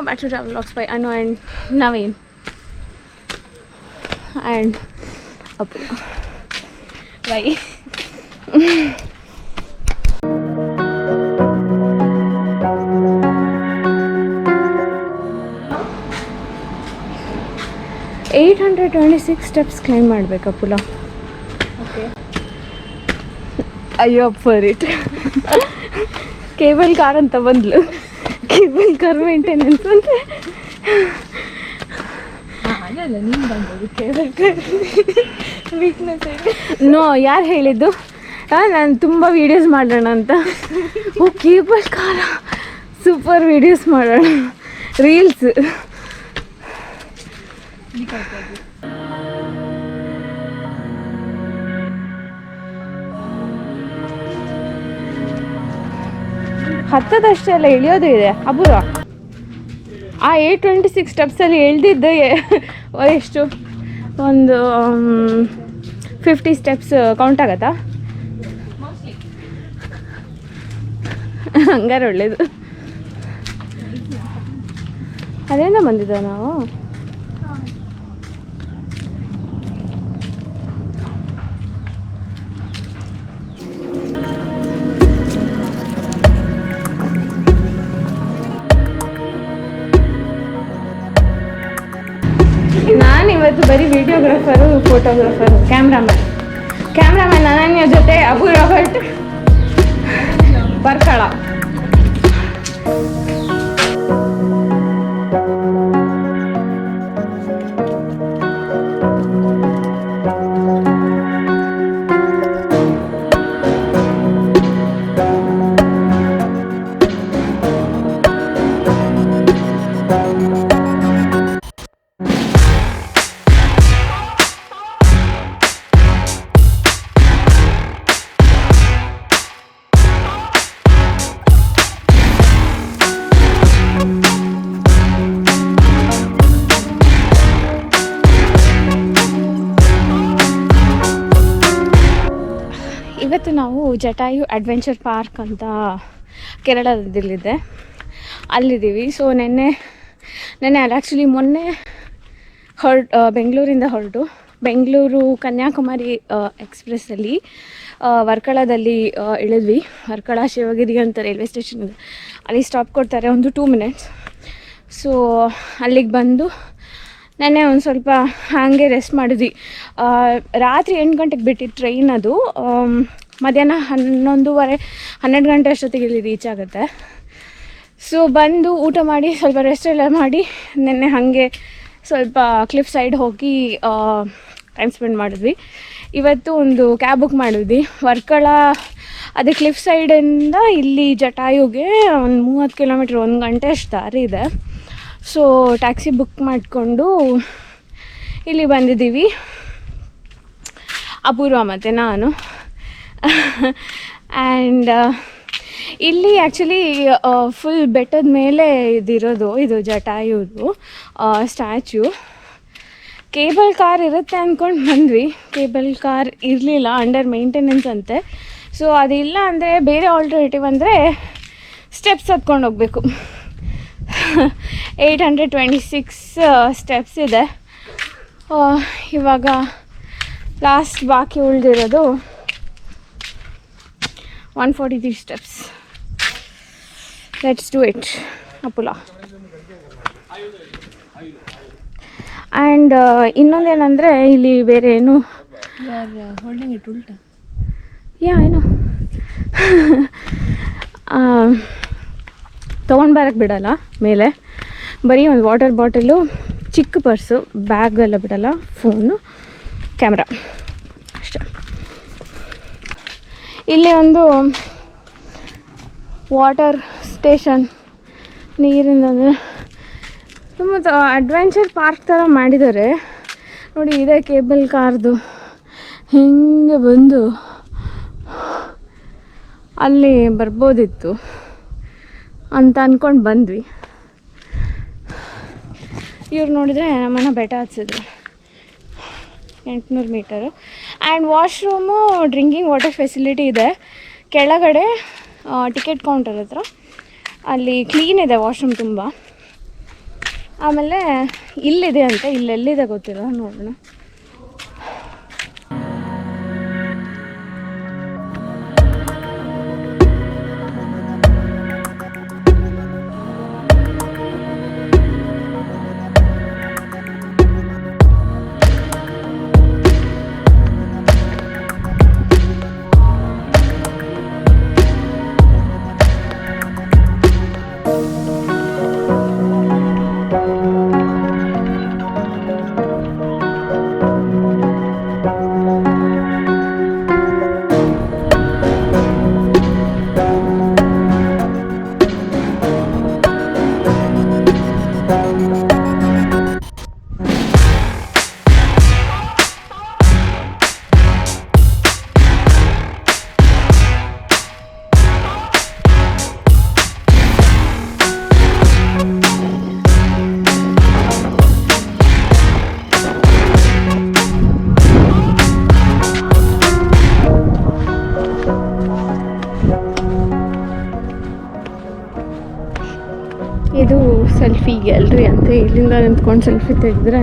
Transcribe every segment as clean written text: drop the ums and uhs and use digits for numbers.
Welcome back to Travel Vlogs by Anu and Naveen and Apu. Bye. $826 steps climb ಮಾಡಬೇಕು ಅಪುಲ. Okay. Are you up for it? Cable car ಅಂತ ಬಂದ್ಲು. Cable car maintenance ಅಂತ. ಅಲ್ಲ ನೀನು ಬಂದದ್ದು cable car weakness. No, ಯಾರು ಹೇಳಿದ್ದು? ನಾನು ತುಂಬ ವೀಡಿಯೋಸ್ ಮಾಡೋಣ ಅಂತ. ಓ, ಕೇಬಲ್ ಕಾರ ಸೂಪರ್ ವೀಡಿಯೋಸ್ ಮಾಡೋಣ, ರೀಲ್ಸ್. ಹತ್ತದಷ್ಟೇ ಅಲ್ಲ, ಇಳಿಯೋದು ಇದೆ ಅಬುರ. ಆ 826 ಸ್ಟೆಪ್ಸಲ್ಲಿ ಇಳ್ದಿದ್ದು ಎಷ್ಟು? ಒಂದು 50 ಸ್ಟೆಪ್ಸ್ ಕೌಂಟ್ ಆಗತ್ತಾ? ಹಂಗಾರೆ ಒಳ್ಳೇದು. ಅದೇನ ಬಂದಿದ್ದ ನಾವು. ನಾನಿವತ್ತು ಬರೀ ವಿಡಿಯೋಗ್ರಾಫರು, ಫೋಟೋಗ್ರಾಫರು, ಕ್ಯಾಮ್ರಾಮನ್ ಅನನ್ಯ ಜೊತೆ ಅಬು ರಾಬರ್ಟ್, ಬರ್ಕಳ. ಇವತ್ತು ನಾವು ಜಟಾಯು ಅಡ್ವೆಂಚರ್ ಪಾರ್ಕ್ ಅಂತ ಕೇರಳದಲ್ಲಿದೆ, ಅಲ್ಲಿದ್ದೀವಿ. ಸೊ ನೆನ್ನೆ ಅಲ್ಲ, ಆ್ಯಕ್ಚುಲಿ ಮೊನ್ನೆ ಬೆಂಗಳೂರಿಂದ ಹೊರಟು ಬೆಂಗಳೂರು ಕನ್ಯಾಕುಮಾರಿ ಎಕ್ಸ್ಪ್ರೆಸ್ಸಲ್ಲಿ ವರ್ಕಳದಲ್ಲಿ ಇಳಿದ್ವಿ. ವರ್ಕಳ ಶಿವಗಿರಿ ಅಂತ ರೈಲ್ವೆ ಸ್ಟೇಷನ್ ಇದೆ, ಅಲ್ಲಿ ಸ್ಟಾಪ್ ಕೊಡ್ತಾರೆ ಒಂದು 2 minutes. ಸೊ ಅಲ್ಲಿಗೆ ಬಂದು ನೆನ್ನೆ ಒಂದು ಸ್ವಲ್ಪ ಹಾಗೆ ರೆಸ್ಟ್ ಮಾಡಿದ್ವಿ. ರಾತ್ರಿ 8 ಗಂಟೆಗೆ ಬಿಟ್ಟಿದ್ದು ಟ್ರೈನ್. ಅದು ಮಧ್ಯಾಹ್ನ 11:30 12 ಗಂಟೆ ಅಷ್ಟೊತ್ತಿಗೆ ಇಲ್ಲಿ ರೀಚ್ ಆಗುತ್ತೆ. ಸೊ ಬಂದು ಊಟ ಮಾಡಿ ಸ್ವಲ್ಪ ರೆಸ್ಟ್ ಎಲ್ಲ ಮಾಡಿ ನೆನ್ನೆ ಹಾಗೆ ಸ್ವಲ್ಪ ಕ್ಲಿಫ್ ಸೈಡ್ ಹೋಗಿ ಟೈಮ್ ಸ್ಪೆಂಡ್ ಮಾಡಿದ್ವಿ. ಇವತ್ತು ಒಂದು ಕ್ಯಾಬ್ ಬುಕ್ ಮಾಡಿದ್ವಿ ವರ್ಕಳ, ಅದೇ ಕ್ಲಿಫ್ ಸೈಡಿಂದ ಇಲ್ಲಿ ಜಟಾಯುಗೆ ಒಂದು 30 ಕಿಲೋಮೀಟ್ರ್, 1 ಗಂಟೆ ಅಷ್ಟು ದಾರಿ ಇದೆ. ಸೊ ಟ್ಯಾಕ್ಸಿ ಬುಕ್ ಮಾಡಿಕೊಂಡು ಇಲ್ಲಿ ಬಂದಿದ್ದೀವಿ, ಅಪೂರ್ವ ಮತ್ತು ನಾನು. ಆ್ಯಂಡ್ ಇಲ್ಲಿ ಆ್ಯಕ್ಚುಲಿ ಫುಲ್ ಬೆಟ್ಟದ ಮೇಲೆ ಇದಿರೋದು, ಇದು ಜಟಾಯುದು ಸ್ಟ್ಯಾಚ್ಯೂ. ಕೇಬಲ್ ಕಾರ್ ಇರುತ್ತೆ ಅಂದ್ಕೊಂಡು ಬಂದ್ವಿ, ಕೇಬಲ್ ಕಾರ್ ಇರಲಿಲ್ಲ, ಅಂಡರ್ ಮೇಂಟೆನೆನ್ಸ್ ಅಂತೆ. ಸೊ ಅದಿಲ್ಲ ಅಂದರೆ ಬೇರೆ ಆಲ್ಟರ್ನೇಟಿವ್ ಅಂದರೆ ಸ್ಟೆಪ್ಸ್ ಹತ್ಕೊಂಡು ಹೋಗಬೇಕು. 826 ಸ್ಟೆಪ್ಸ್ ಇದೆ. ಇವಾಗ ಲಾಸ್ಟ್ ಬಾಕಿ ಉಳಿದಿರೋದು 143 ಸ್ಟೆಪ್ಸ್. ಲೆಟ್ಸ್ ಡೂ ಇಟ್ ಅಪುಲ. ಆ್ಯಂಡ್ ಇನ್ನೊಂದೇನೆಂದರೆ ಇಲ್ಲಿ ಬೇರೆ ಏನು ಏನು ತೊಗೊಂಡು ಬರೋಕ್ಕೆ ಬಿಡಲ್ಲ ಮೇಲೆ, ಬರೀ ಒಂದು ವಾಟರ್ ಬಾಟಲು, ಚಿಕ್ಕ ಪರ್ಸು, ಬ್ಯಾಗೆಲ್ಲ ಬಿಡಲ್ಲ, ಫೋನು, ಕ್ಯಾಮ್ರಾ ಅಷ್ಟೇ. ಇಲ್ಲಿ ಒಂದು ವಾಟರ್ ಸ್ಟೇಷನ್, ನೀರಿಂದ ತುಂಬ ಅಡ್ವೆಂಚರ್ ಪಾರ್ಕ್ ಥರ ಮಾಡಿದ್ದಾರೆ ನೋಡಿ. ಇದೆ ಕೇಬಲ್ ಕಾರ್ದು, ಹಿಂಗೆ ಬಂದು ಅಲ್ಲಿ ಬರ್ಬೋದಿತ್ತು ಅಂತ ಅಂದ್ಕೊಂಡು ಬಂದ್ವಿ. ಇವ್ರು ನೋಡಿದರೆ ನಮ್ಮನ್ನು ಬೆಟ್ಟ ಹತ್ತಿಸಿದ್ರು 800 metre. And washroom, drinking water facility ಇದೆ ಕೆಳಗಡೆ ಟಿಕೆಟ್ ಕೌಂಟರ್ ಹತ್ರ. ಅಲ್ಲಿ ಕ್ಲೀನ್ ಇದೆ ವಾಶ್ರೂಮ್ ತುಂಬ. ಆಮೇಲೆ ಇಲ್ಲಿದೆ ಅಂತ, ಇಲ್ಲೆಲ್ಲಿದೆ ಗೊತ್ತಿಲ್ಲ, ನೋಡೋಣ. ಇದು ಸೆಲ್ಫಿ ಗ್ಯಾಲ್ರಿ ಅಂತ, ಇಲ್ಲಿಂದ ನಿಂತ್ಕೊಂಡು ಸೆಲ್ಫಿ ತೆಗೆದ್ರೆ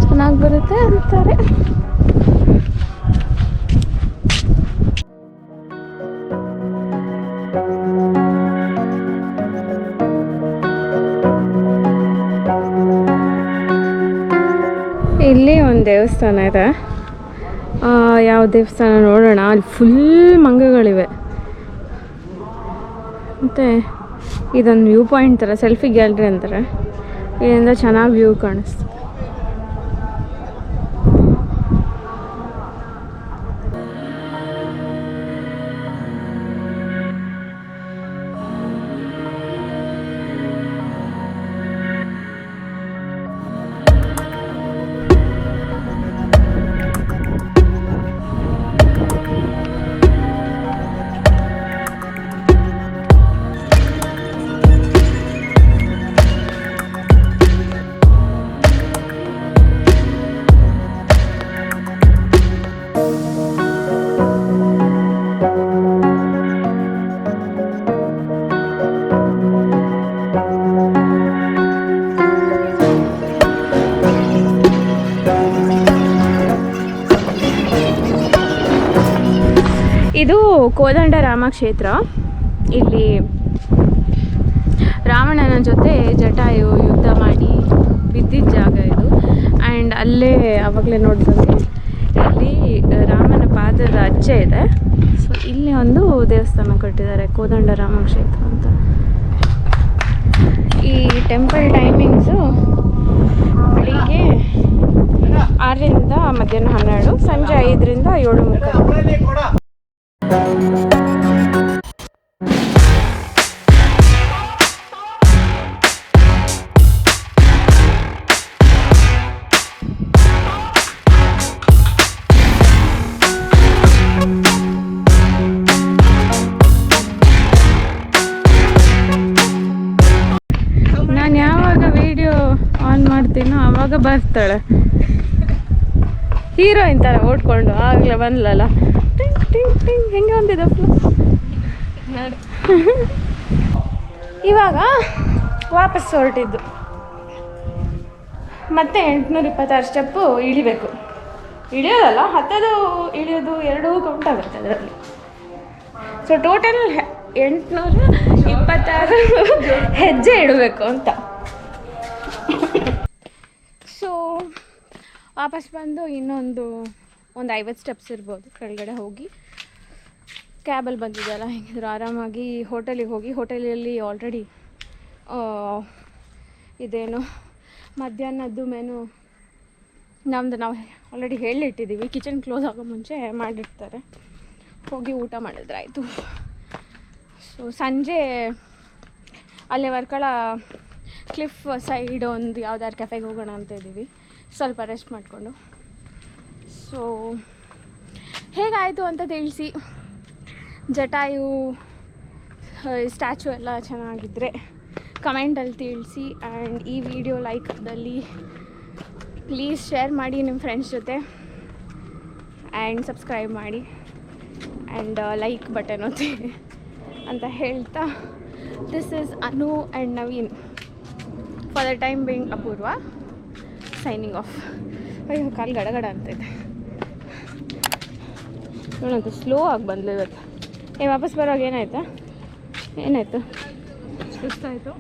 ಚೆನ್ನಾಗಿ ಬರುತ್ತೆ ಅಂತಾರೆ. ಇಲ್ಲಿ ಒಂದು ದೇವಸ್ಥಾನ ಇದೆ. ಯಾವ ದೇವಸ್ಥಾನ ನೋಡೋಣ. ಅಲ್ಲಿ ಫುಲ್ ಮಂಗಗಳಿವೆ. ಮತ್ತು ಇದೊಂದು ವ್ಯೂ ಪಾಯಿಂಟ್ ಥರ, ಸೆಲ್ಫಿ ಗ್ಯಾಲ್ರಿ ಅಂತಾರೆ. ಇದರಿಂದ ಚೆನ್ನಾಗಿ ವ್ಯೂ ಕಾಣಿಸ್ತು. ಇದು ಕೋದಂಡ ರಾಮ ಕ್ಷೇತ್ರ. ಇಲ್ಲಿ ರಾವಣನ ಜೊತೆ ಜಟಾಯು ಯುದ್ಧ ಮಾಡಿ ಬಿದ್ದಿದ್ದ ಜಾಗ ಇದು. ಆ್ಯಂಡ್ ಅಲ್ಲೇ ಆವಾಗಲೇ ನೋಡ್ದಂಗೆ ಇಲ್ಲಿ ರಾಮನ ಪಾದದ ಅಚ್ಚೆ ಇದೆ. ಸೊ ಇಲ್ಲಿ ಒಂದು ದೇವಸ್ಥಾನ ಕಟ್ಟಿದ್ದಾರೆ, ಕೋದಂಡ ರಾಮ ಕ್ಷೇತ್ರ ಅಂತ. ಈ ಟೆಂಪಲ್ ಟೈಮಿಂಗ್ಸು ಬೆಳಿಗ್ಗೆ 6ರಿಂದ ಮಧ್ಯಾಹ್ನ 12, ಸಂಜೆ 5ರಿಂದ 7:30. ನಾನು ಯಾವಾಗ ವಿಡಿಯೋ ಆನ್ ಮಾಡ್ತೀನೋ ಆವಾಗ ಬರ್ತಾಳೆ ಹೀರೋಯಿನ್ ಥರ ಓಡ್ಕೊಂಡು. ಆಗಲೇ ಬಂದ್ಲಲ್ಲ, ಟಿಂಗ್ ಟಿಂಗ್ ಟಿಂಗ್ ಹೆಂಗೆ ಬಂದಿದೆ ನೋಡಿ. ಇವಾಗ ವಾಪಸ್ ಹೊರಟಿದ್ದು. ಮತ್ತೆ 826 ಸ್ಟೆಪ್ಪು ಇಳಿಬೇಕು. ಇಳಿಯೋದಲ್ಲ, ಹತ್ತೋದು ಇಳಿಯೋದು ಎರಡೂ ಕೌಂಟ್ ಆಗುತ್ತೆ ಅದರಲ್ಲಿ. ಸೊ ಟೋಟಲ್ 826 ಹೆಜ್ಜೆ ಇಡಬೇಕು ಅಂತ. ಸೊ ವಾಪಸ್ ಬಂದು ಇನ್ನೊಂದು 50 ಸ್ಟೆಪ್ಸ್ ಇರ್ಬೋದು ಕೆಳಗಡೆ ಹೋಗಿ. ಕ್ಯಾಬಲ್ಲಿ ಬಂದಿದ್ದಲ್ಲ, ಹೇಗಿದ್ರು ಆರಾಮಾಗಿ ಹೋಟೆಲಿಗೆ ಹೋಗಿ, ಹೋಟೆಲಲ್ಲಿ ಆಲ್ರೆಡಿ ಇದೇನು ಮಧ್ಯಾಹ್ನದ್ದು ಮೆನು ನಾವು ಆಲ್ರೆಡಿ ಹೇಳಿಟ್ಟಿದ್ದೀವಿ. ಕಿಚನ್ ಕ್ಲೋಸ್ ಆಗೋ ಮುಂಚೆ ಮಾಡಿರ್ತಾರೆ. ಹೋಗಿ ಊಟ ಮಾಡಿದ್ರಾಯಿತು. ಸೊ ಸಂಜೆ ಅಲ್ಲೇ ವರ್ಕಳ ಕ್ಲಿಫ್ ಸೈಡ್ ಒಂದು ಯಾವ್ದಾದ್ರು ಕೆಫೆಗೆ ಹೋಗೋಣ ಅಂತ ಇದ್ದೀವಿ, ಸ್ವಲ್ಪ ರೆಸ್ಟ್ ಮಾಡಿಕೊಂಡು. ಸೊ ಹೇಗಾಯಿತು ಅಂತ ತಿಳಿಸಿ. ಜಟಾಯು ಸ್ಟ್ಯಾಚು ಎಲ್ಲ ಚೆನ್ನಾಗಿದ್ದರೆ ಕಮೆಂಟಲ್ಲಿ ತಿಳಿಸಿ. ಆ್ಯಂಡ್ ಈ ವಿಡಿಯೋ ಲೈಕ್ದಲ್ಲಿ ಪ್ಲೀಸ್ ಶೇರ್ ಮಾಡಿ ನಿಮ್ಮ ಫ್ರೆಂಡ್ಸ್ ಜೊತೆ. ಆ್ಯಂಡ್ ಸಬ್ಸ್ಕ್ರೈಬ್ ಮಾಡಿ ಆ್ಯಂಡ್ ಲೈಕ್ ಬಟನ್ ಒತ್ತಿ ಅಂತ ಹೇಳ್ತಾ, this is Anu and Naveen for the time being Apoorva signing off. ಅಯ್ಯೋ ಕಾಲು ಗಡಗಡ ಅಂತೈತೆ ನೋಡಂತ ಸ್ಲೋ ಆಗಿ ಬಂದ್ಲು ಇವತ್ತು. ವಾಪಸ್ ಬರೋವಾಗ ಏನಾಯ್ತಾ? ಏನಾಯಿತು? ಸುಸ್ತಾಯಿತು.